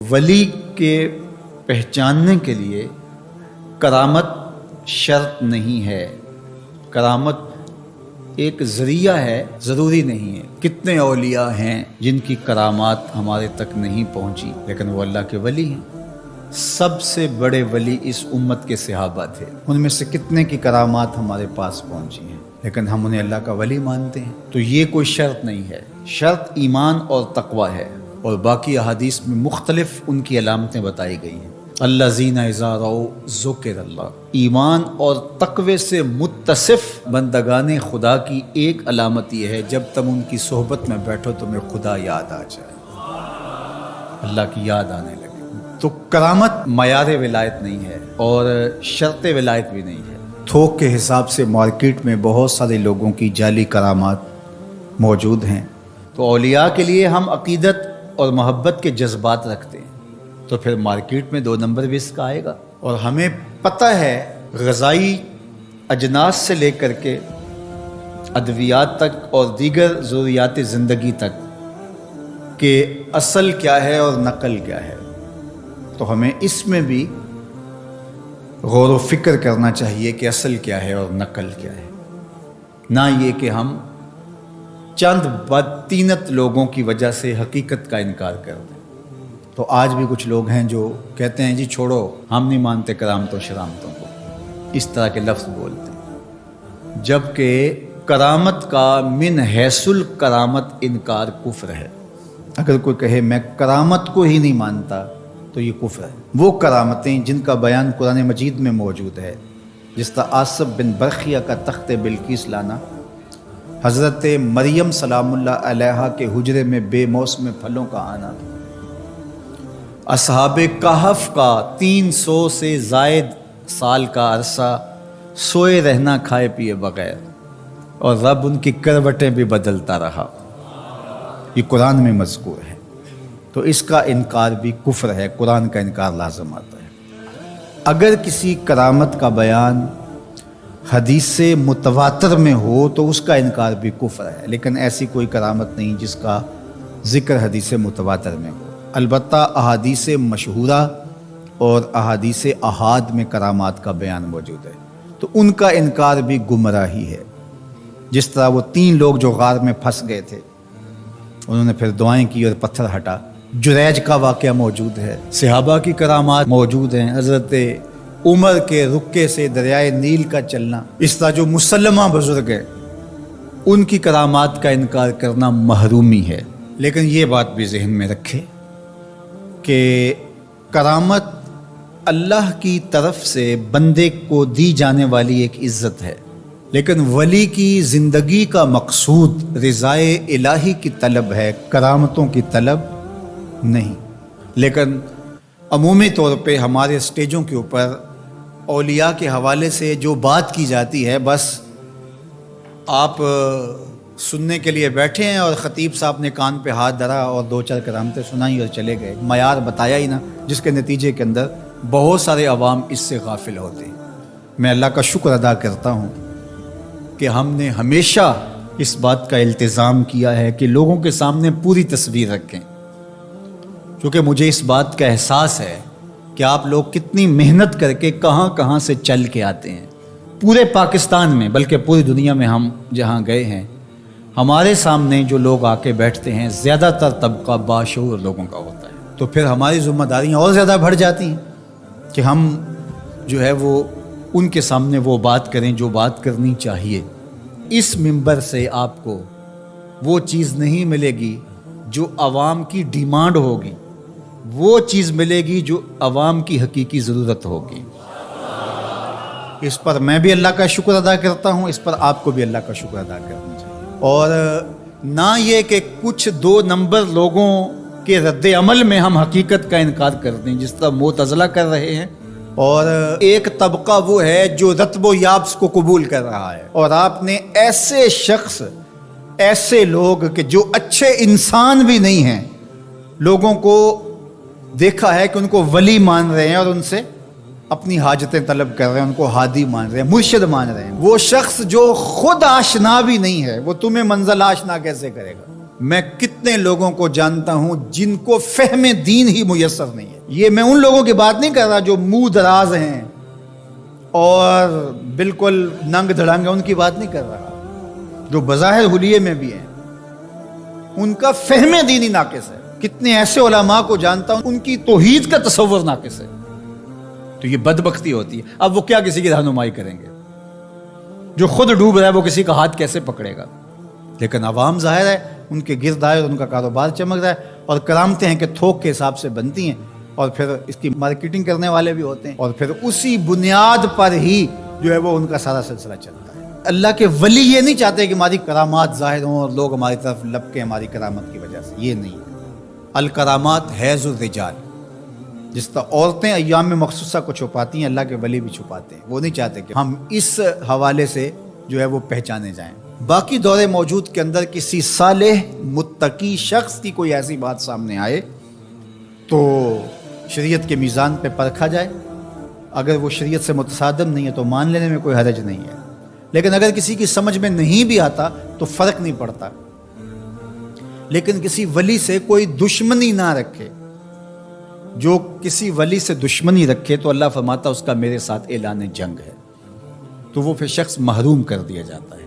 ولی کے پہچاننے کے لیے کرامت شرط نہیں ہے، کرامت ایک ذریعہ ہے، ضروری نہیں ہے۔ کتنے اولیاء ہیں جن کی کرامات ہمارے تک نہیں پہنچی لیکن وہ اللہ کے ولی ہیں۔ سب سے بڑے ولی اس امت کے صحابہ تھے، ان میں سے کتنے کی کرامات ہمارے پاس پہنچی ہیں لیکن ہم انہیں اللہ کا ولی مانتے ہیں۔ تو یہ کوئی شرط نہیں ہے، شرط ایمان اور تقوی ہے، اور باقی احادیث میں مختلف ان کی علامتیں بتائی گئی ہیں۔ الذین اذا رأوا ذکر اللہ، ایمان اور تقوی سے متصف بندگان خدا کی ایک علامت یہ ہے جب تم ان کی صحبت میں بیٹھو تمہیں خدا یاد آ جائے، اللہ کی یاد آنے لگے۔ تو کرامت معیار ولایت نہیں ہے اور شرط ولایت بھی نہیں ہے۔ تھوک کے حساب سے مارکیٹ میں بہت سارے لوگوں کی جعلی کرامات موجود ہیں، تو اولیاء کے لیے ہم عقیدت اور محبت کے جذبات رکھتے ہیں تو پھر مارکیٹ میں 2 نمبر رزق آئے گا۔ اور ہمیں پتہ ہے غذائی اجناس سے لے کر کے ادویات تک اور دیگر ضروریات زندگی تک کہ اصل کیا ہے اور نقل کیا ہے، تو ہمیں اس میں بھی غور و فکر کرنا چاہیے کہ اصل کیا ہے اور نقل کیا ہے، نہ یہ کہ ہم چند بدطینت لوگوں کی وجہ سے حقیقت کا انکار کر دیں۔ تو آج بھی کچھ لوگ ہیں جو کہتے ہیں جی چھوڑو، ہم نہیں مانتے کرامتوں شرامتوں کو، اس طرح کے لفظ بولتے ہیں، جبکہ کرامت کا من حیث الکرامت انکار کفر ہے۔ اگر کوئی کہے میں کرامت کو ہی نہیں مانتا تو یہ کفر ہے۔ وہ کرامتیں جن کا بیان قرآن مجید میں موجود ہے، جس طرح آصف بن برخیہ کا تخت بلقیس لانا، حضرت مریم سلام اللہ علیہا کے حجرے میں بے موسم پھلوں کا آنا، اصحاب کہف کا 300 سے زائد سال کا عرصہ سوئے رہنا کھائے پیے بغیر، اور رب ان کی کروٹیں بھی بدلتا رہا، یہ قرآن میں مذکور ہے۔ تو اس کا انکار بھی کفر ہے، قرآن کا انکار لازم آتا ہے۔ اگر کسی کرامت کا بیان حدیث متواتر میں ہو تو اس کا انکار بھی کفر ہے، لیکن ایسی کوئی کرامت نہیں جس کا ذکر حدیث متواتر میں ہو۔ البتہ احادیث مشہورہ اور احادیث احاد میں کرامات کا بیان موجود ہے، تو ان کا انکار بھی گمراہی ہے۔ جس طرح وہ 3 لوگ جو غار میں پھنس گئے تھے، انہوں نے پھر دعائیں کی اور پتھر ہٹا، جریج کا واقعہ موجود ہے، صحابہ کی کرامات موجود ہیں، حضرت عمر کے رکے سے دریائے نیل کا چلنا، اس طرح جو مسلمہ بزرگ ہیں ان کی کرامات کا انکار کرنا محرومی ہے۔ لیکن یہ بات بھی ذہن میں رکھے کہ کرامت اللہ کی طرف سے بندے کو دی جانے والی ایک عزت ہے، لیکن ولی کی زندگی کا مقصود رضائے الہی کی طلب ہے، کرامتوں کی طلب نہیں۔ لیکن عمومی طور پہ ہمارے اسٹیجوں کے اوپر اولیاء کے حوالے سے جو بات کی جاتی ہے، بس آپ سننے کے لیے بیٹھے ہیں اور خطیب صاحب نے کان پہ ہاتھ دھرا اور 2-4 کرامتیں سنائی اور چلے گئے، معیار بتایا ہی نہ، جس کے نتیجے کے اندر بہت سارے عوام اس سے غافل ہوتے ہیں۔ میں اللہ کا شکر ادا کرتا ہوں کہ ہم نے ہمیشہ اس بات کا التزام کیا ہے کہ لوگوں کے سامنے پوری تصویر رکھیں، کیونکہ مجھے اس بات کا احساس ہے کہ آپ لوگ کتنی محنت کر کے کہاں کہاں سے چل کے آتے ہیں، پورے پاکستان میں بلکہ پوری دنیا میں ہم جہاں گئے ہیں، ہمارے سامنے جو لوگ آ کے بیٹھتے ہیں زیادہ تر طبقہ باشعور لوگوں کا ہوتا ہے، تو پھر ہماری ذمہ داریاں اور زیادہ بڑھ جاتی ہیں کہ ہم جو ہے وہ ان کے سامنے وہ بات کریں جو بات کرنی چاہیے۔ اس منبر سے آپ کو وہ چیز نہیں ملے گی جو عوام کی ڈیمانڈ ہوگی، وہ چیز ملے گی جو عوام کی حقیقی ضرورت ہوگی۔ اس پر میں بھی اللہ کا شکر ادا کرتا ہوں، اس پر آپ کو بھی اللہ کا شکر ادا کرنا چاہیے، اور نہ یہ کہ کچھ 2 نمبر لوگوں کے رد عمل میں ہم حقیقت کا انکار کر دیں جس طرح معتزلہ کر رہے ہیں، اور ایک طبقہ وہ ہے جو رتب و یابس کو قبول کر رہا ہے، اور آپ نے ایسے شخص، ایسے لوگ کہ جو اچھے انسان بھی نہیں ہیں، لوگوں کو دیکھا ہے کہ ان کو ولی مان رہے ہیں اور ان سے اپنی حاجتیں طلب کر رہے ہیں، ان کو ہادی مان رہے ہیں، مرشد مان رہے ہیں۔ وہ شخص جو خود آشنا بھی نہیں ہے وہ تمہیں منزل آشنا کیسے کرے گا؟ میں کتنے لوگوں کو جانتا ہوں جن کو فہم دین ہی میسر نہیں ہے. یہ میں ان لوگوں کی بات نہیں کر رہا جو منہ دراز ہیں اور بالکل ننگ دھڑنگ ہیں، ان کی بات نہیں کر رہا. جو بظاہر حلیے میں بھی ہیں ان کا فہم دینی ناقص ہے. کتنے ایسے علماء کو جانتا ہوں ان کی توحید کا تصور ناقص ہے. تو یہ بدبختی ہوتی ہے. اب وہ کیا کسی کی رہنمائی کریں گے؟ جو خود ڈوب رہا ہے وہ کسی کا ہاتھ کیسے پکڑے گا؟ لیکن عوام ظاہر ہے ان کے گرد آئے اور ان کا کاروبار چمک رہا ہے، اور کرامتیں ہیں کہ تھوک کے حساب سے بنتی ہیں، اور پھر اس کی مارکیٹنگ کرنے والے بھی ہوتے ہیں، اور پھر اسی بنیاد پر ہی جو ہے وہ ان کا سارا سلسلہ چلتا ہے. اللہ کے ولی یہ نہیں چاہتے کہ ہماری کرامات ظاہر ہوں اور لوگ ہماری طرف لپکیں ہماری کرامت کی وجہ سے. یہ نہیں. الکرامات حیض الرجال، جس طرح عورتیں ایام مخصوصہ کو چھپاتی ہیں، اللہ کے ولی بھی چھپاتے ہیں. وہ نہیں چاہتے کہ ہم اس حوالے سے جو ہے وہ پہچانے جائیں. باقی دور موجود کے اندر کسی صالح متقی شخص کی کوئی ایسی بات سامنے آئے تو شریعت کے میزان پہ پرکھا جائے. اگر وہ شریعت سے متصادم نہیں ہے تو مان لینے میں کوئی حرج نہیں ہے. لیکن اگر کسی کی سمجھ میں نہیں بھی آتا تو فرق نہیں پڑتا. لیکن کسی ولی سے کوئی دشمنی نہ رکھے. جو کسی ولی سے دشمنی رکھے تو اللہ فرماتا اس کا میرے ساتھ اعلان جنگ ہے، تو وہ پھر شخص محروم کر دیا جاتا ہے.